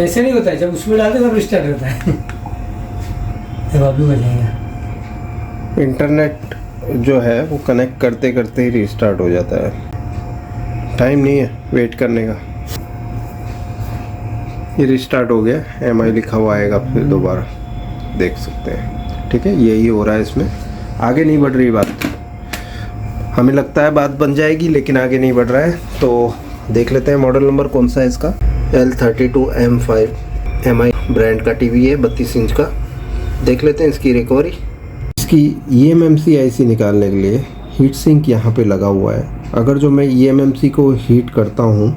ऐसे नहीं होता है, जब उसमें डालते तब स्टार्ट होता है। तब अभी हो जाएगा। इंटरनेट जो है वो कनेक्ट करते करते ही रीस्टार्ट हो जाता है, टाइम नहीं है वेट करने का। ये रिस्टार्ट हो गया, MI लिखा हुआ आएगा, फिर दोबारा देख सकते हैं। ठीक है, यही हो रहा है इसमें, आगे नहीं बढ़ रही बात। हमें लगता है बात बन जाएगी लेकिन आगे नहीं बढ़ रहा है। तो देख लेते हैं मॉडल नंबर कौन सा है इसका। L32M5 MI ब्रांड का टीवी है, 32 इंच का। देख लेते हैं इसकी रिकवरी। इसकी eMMC IC निकालने के लिए हीट सिंक यहाँ पे लगा हुआ है। अगर जो मैं eMMC को हीट करता हूँ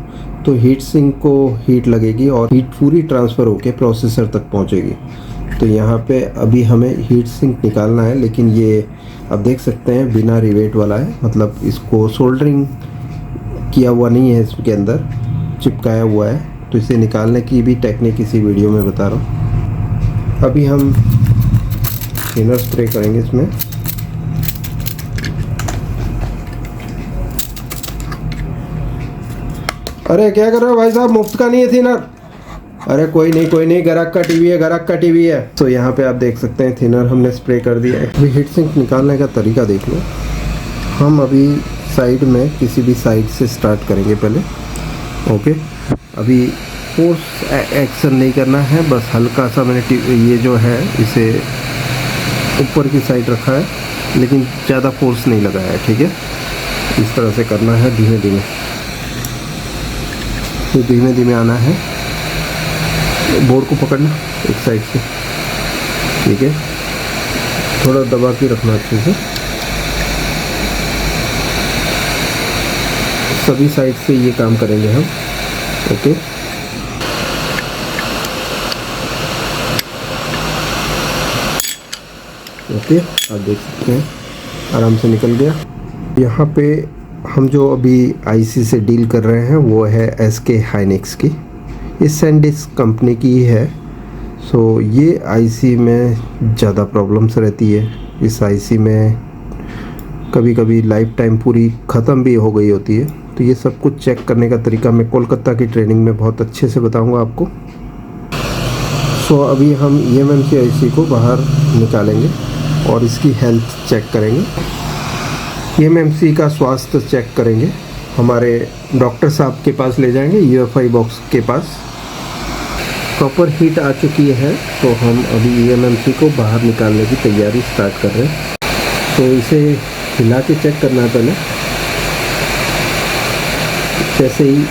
तो हीट सिंक को हीट लगेगी और हीट पूरी ट्रांसफ़र होके प्रोसेसर तक पहुँचेगी। तो यहाँ पे अभी हमें हीट सिंक निकालना है, लेकिन ये आप देख सकते हैं बिना रिवेट वाला है, मतलब इसको सोल्डरिंग किया हुआ नहीं है, इसके अंदर चिपकाया हुआ है। तो इसे निकालने की भी टेक्निक इसी वीडियो में बता रहा हूँ। अभी हम थिनर स्प्रे करेंगे इसमें। अरे क्या कर रहे हो भाई साहब, मुफ्त का नहीं है थिनर। अरे कोई नहीं, ग्राहक का टीवी है, ग्राहक का टीवी है। तो यहाँ पे आप देख सकते हैं थिनर हमने स्प्रे कर दिया है। अभी हीट सिंक निकालने का तरीका देख लो। हम अभी साइड में किसी भी साइड से स्टार्ट करेंगे पहले। ओके, अभी फोर्स एक्शन नहीं करना है, बस हल्का सा मैंने ये जो है इसे ऊपर की साइड रखा है, लेकिन ज़्यादा फोर्स नहीं लगाया है। ठीक है, इस तरह से करना है, धीमे धीमे। तो धीमे धीमे आना है, बोर्ड को पकड़ना एक साइड से। ठीक है, थोड़ा दबा के रखना अच्छे से, सभी साइड से ये काम करेंगे हम। ओके, ओके, आप देख सकते हैं आराम से निकल गया। यहाँ पे हम जो अभी IC से डील कर रहे हैं वो है SK हाइनिक्स की, ये सैनडिस्क कंपनी की ही है। सो ये IC में ज़्यादा प्रॉब्लम्स रहती है। इस IC में कभी कभी लाइफ टाइम पूरी ख़त्म भी हो गई होती है। तो ये सब कुछ चेक करने का तरीका मैं कोलकाता की ट्रेनिंग में बहुत अच्छे से बताऊंगा आपको। सो अभी हम eMMC IC को बाहर निकालेंगे और इसकी हेल्थ चेक करेंगे, eMMC का स्वास्थ्य चेक करेंगे। हमारे डॉक्टर साहब के पास ले जाएंगे, UFI बॉक्स के पास। प्रॉपर हीट आ चुकी है तो हम अभी eMMC को बाहर निकालने की तैयारी स्टार्ट कर रहे हैं। तो इसे हिला के चेक करना है पहले। जैसे ही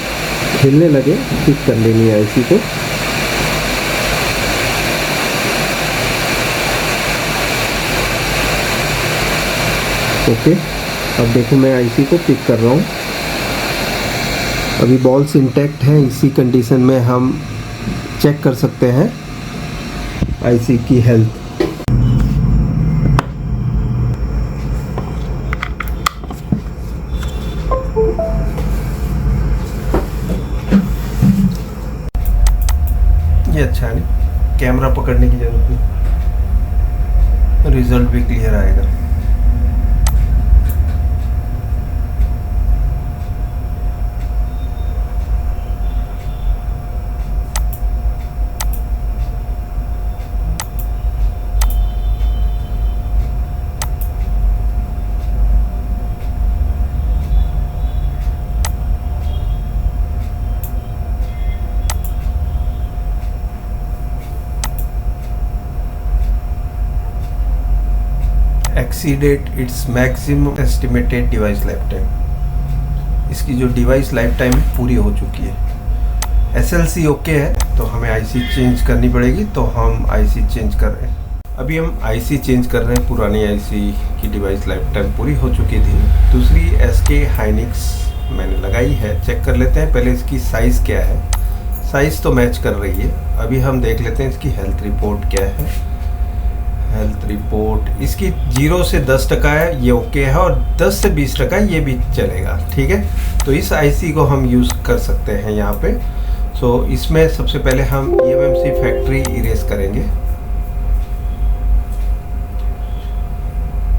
हिलने लगे ठीक कर लेनी है IC को। ओके, अब देखो मैं IC को पिक कर रहा हूँ। अभी बॉल्स इंटैक्ट हैं, इसी कंडीशन में हम चेक कर सकते हैं IC की हेल्थ। ये अच्छा है, नहीं कैमरा पकड़ने की जरूरत नहीं, रिजल्ट भी क्लियर आएगा। Exceeded its maximum estimated device life time. इसकी जो डिवाइस लाइफ टाइम है पूरी हो चुकी है। SLC ओके है, तो हमें IC चेंज करनी पड़ेगी, तो हम IC चेंज कर रहे हैं। अभी हम IC चेंज कर रहे हैं, पुरानी IC की डिवाइस लाइफ टाइम पूरी हो चुकी थी। दूसरी SK हाइनिक्स मैंने लगाई है, चेक कर लेते हैं पहले इसकी साइज़ क्या है। साइज़ तो मैच कर रही है। अभी हम देख लेते हैं इसकी हेल्थ रिपोर्ट क्या है। हेल्थ रिपोर्ट इसकी 0 से 10% है, ये ओके है, और 10 से 20% ये भी चलेगा। ठीक है, तो इस IC को हम यूज़ कर सकते हैं यहाँ पे। सो इसमें सबसे पहले हम eMMC फैक्ट्री इरेज करेंगे।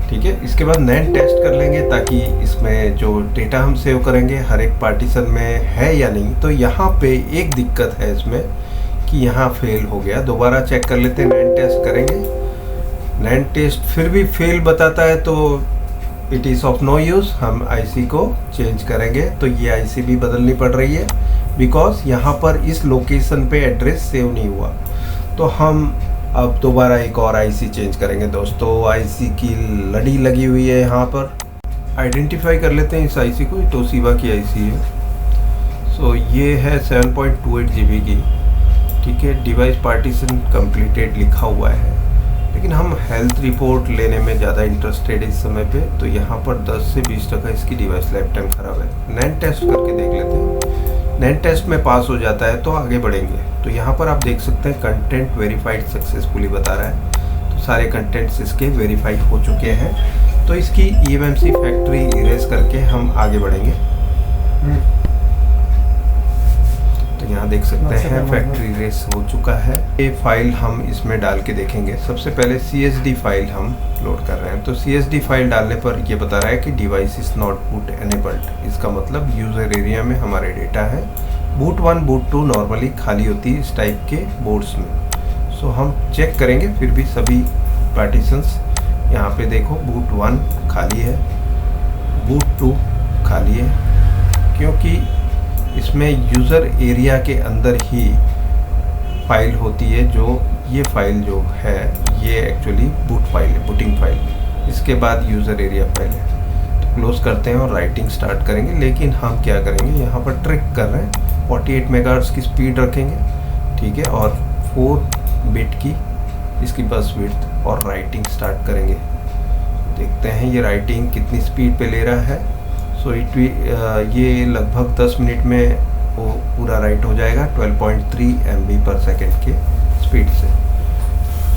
ठीक है, इसके बाद नैन टेस्ट कर लेंगे ताकि इसमें जो डेटा हम सेव करेंगे हर एक पार्टीशन में है या नहीं। तो यहाँ पे एक दिक्कत है इसमें कि यहाँ फेल हो गया। दोबारा चेक कर लेते हैं, नैन टेस्ट करेंगे। नैन टेस्ट फिर भी फेल बताता है तो it is of no use, हम आईसी को चेंज करेंगे। तो ये आईसी भी बदलनी पड़ रही है बिकॉज यहाँ पर इस लोकेशन पे एड्रेस सेव नहीं हुआ। तो हम अब दोबारा एक और आईसी चेंज करेंगे दोस्तों। आईसी की लड़ी लगी हुई है यहाँ पर, आइडेंटिफाई कर लेते हैं इस आईसी को। तोशिबा की आईसी है। सो ये है 7.28 GB की, ठीक है। डिवाइस पार्टीशन कंप्लीटेड लिखा हुआ है, लेकिन हम हेल्थ रिपोर्ट लेने में ज़्यादा इंटरेस्टेड इस समय पे। तो यहाँ पर 10 से 20% इसकी डिवाइस लाइफ टाइम ख़राब है। नैन टेस्ट करके देख लेते हैं। नैन टेस्ट में पास हो जाता है तो आगे बढ़ेंगे। तो यहाँ पर आप देख सकते हैं कंटेंट वेरीफाइड सक्सेसफुली बता रहा है। तो सारे कंटेंट्स इसके वेरीफाइड हो चुके हैं। तो इसकी eMMC फैक्ट्री इरेज करके हम आगे बढ़ेंगे। तो यहाँ देख सकते हैं फैक्ट्री इरेज हो चुका है। ये फाइल हम इसमें डाल के देखेंगे। सबसे पहले CSD फाइल हम लोड कर रहे हैं। तो CSD फाइल डालने पर ये बता रहा है कि device is not boot enabled. इसका मतलब यूज़र एरिया में हमारे डेटा है। बूट 1 बूट 2 नॉर्मली खाली होती है इस टाइप के बोर्ड्स में। सो हम चेक करेंगे फिर भी सभी पार्टीशंस। यहाँ पे देखो बूट 1 खाली है, बूट 2 खाली है, क्योंकि इसमें यूज़र एरिया के अंदर ही फाइल होती है। जो ये फाइल जो है ये एक्चुअली बूट फाइल है, बूटिंग फाइल। इसके बाद यूज़र एरिया फाइल है। तो क्लोज करते हैं और राइटिंग स्टार्ट करेंगे। लेकिन हम क्या करेंगे, यहाँ पर ट्रिक कर रहे हैं। 48 मेगाहर्ट्ज़ की स्पीड रखेंगे, ठीक है, और 4 बिट की इसकी बस विड्थ, और राइटिंग स्टार्ट करेंगे। देखते हैं ये राइटिंग कितनी स्पीड पे ले रहा है। सो ये लगभग 10 मिनट में वो पूरा राइट हो जाएगा 12.3 MB/s के स्पीड से।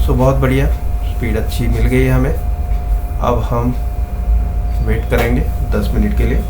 सो बहुत बढ़िया, स्पीड अच्छी मिल गई है हमें। अब हम वेट करेंगे 10 मिनट के लिए।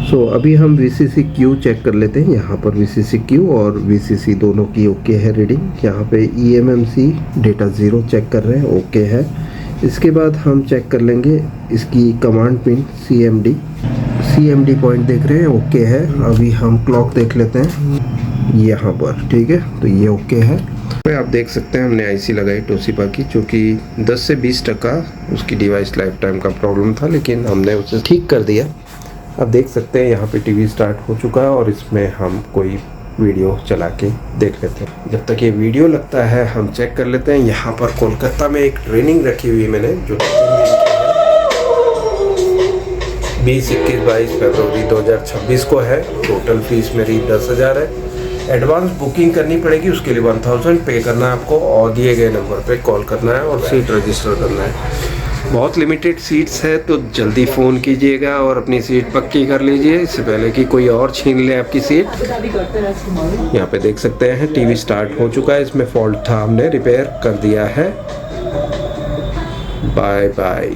सो अभी हम VCC-Q चेक कर लेते हैं। यहाँ पर VCC-Q और VCC दोनों की ओके है रीडिंग। यहाँ पे eMMC डेटा 0 चेक कर रहे हैं, ओके है। इसके बाद हम चेक कर लेंगे इसकी कमांड पिन CMD पॉइंट देख रहे हैं, ओके है। अभी हम क्लॉक देख लेते हैं यहाँ पर, ठीक है। तो ये ओके है। पे आप देख सकते हैं हमने आईसी लगाई तोशिबा की, जो कि 10 से 20% उसकी डिवाइस लाइफ टाइम का प्रॉब्लम था, लेकिन हमने उसे ठीक कर दिया। अब देख सकते हैं यहाँ पे टीवी स्टार्ट हो चुका है और इसमें हम कोई वीडियो चला के देख लेते हैं। जब तक ये वीडियो लगता है हम चेक कर लेते हैं। यहाँ पर कोलकाता में एक ट्रेनिंग रखी हुई है मैंने, जो 20, 21, 22 फरवरी 2026 को है। टोटल फीस मेरी 10,000 है। एडवांस बुकिंग करनी पड़ेगी, उसके लिए 1000 पे करना है आपको, और दिए गए नंबर पे कॉल करना है और सीट रजिस्टर करना है। बहुत लिमिटेड सीट्स है, तो जल्दी फ़ोन कीजिएगा और अपनी सीट पक्की कर लीजिए, इससे पहले कि कोई और छीन ले आपकी सीट। यहाँ पे देख सकते हैं टीवी स्टार्ट हो चुका है। इसमें फॉल्ट था, हमने रिपेयर कर दिया है। Bye bye.